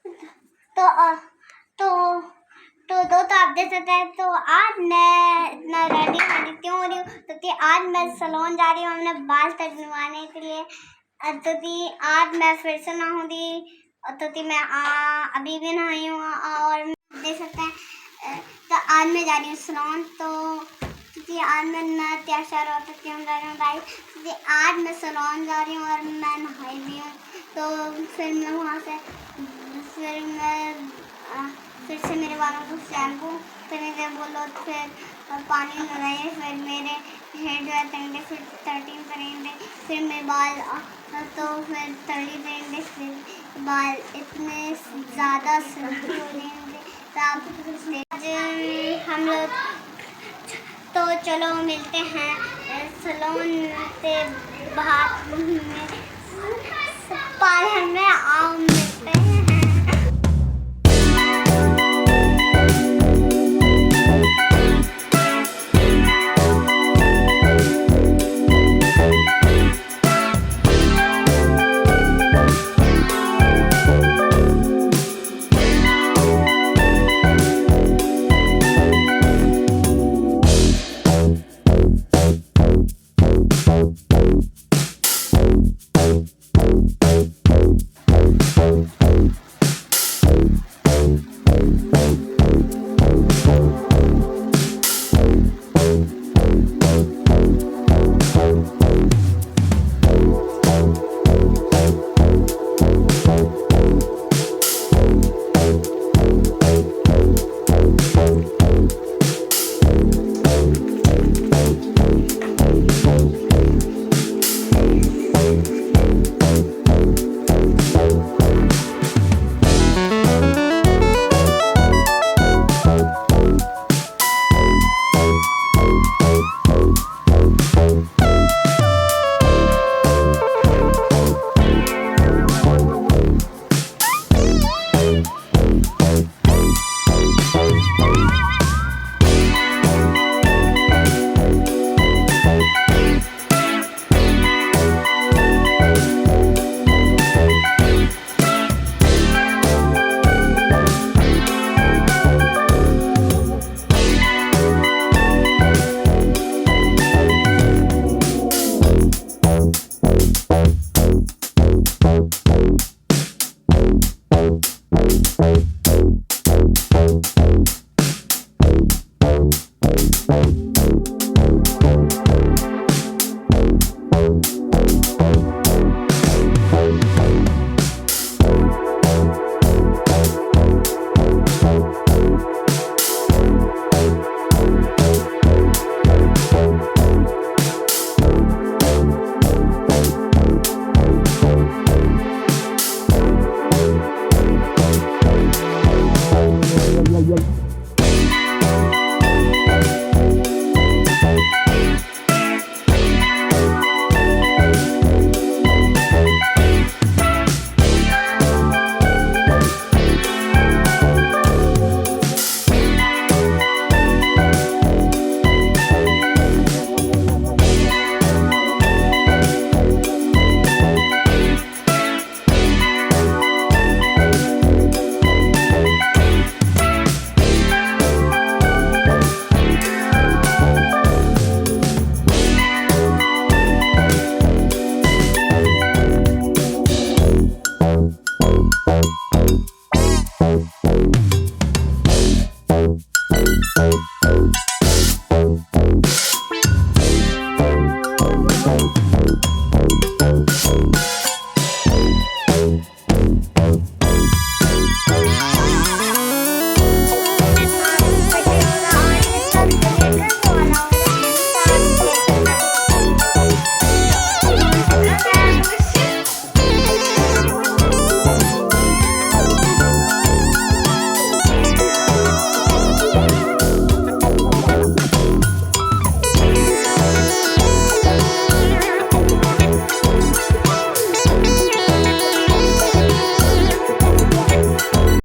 तो दोस्तों आप देख सकते हैं। तो आज मैं इतना रेडी क्यों हो रही हूँ, तो आज मैं सैलून जा रही हूँ अपने बाल कटवाने के लिए। तो आज मैं फिर से नहाऊंगी। तो मैं अभी भी नहाई हूँ और देख सकते हैं। तो आज मैं जा रही हूँ सैलून। तो आज मैं नया तैयार होता क्यों जा रही हूँ भाई। तो आज मैं सैलून जा रही हूँ और मैं नहाई भी हूँ। तो फिर मैं वहाँ से फिर से मेरे बालों को शैम्पू करेंगे बोलो, फिर पानी लगाएंगे, फिर मेरे हेयर ड्राई करेंगे, फिर थर्टिंग करेंगे, फिर मेरे बाल तो फिर तड़ी देंगे, फिर बाल इतने ज़्यादा सिल्की हो जाएंगे। तो आप हम लोग तो चलो मिलते हैं सैलून से बाहर में, पार्लर में आओ मिलते हैं।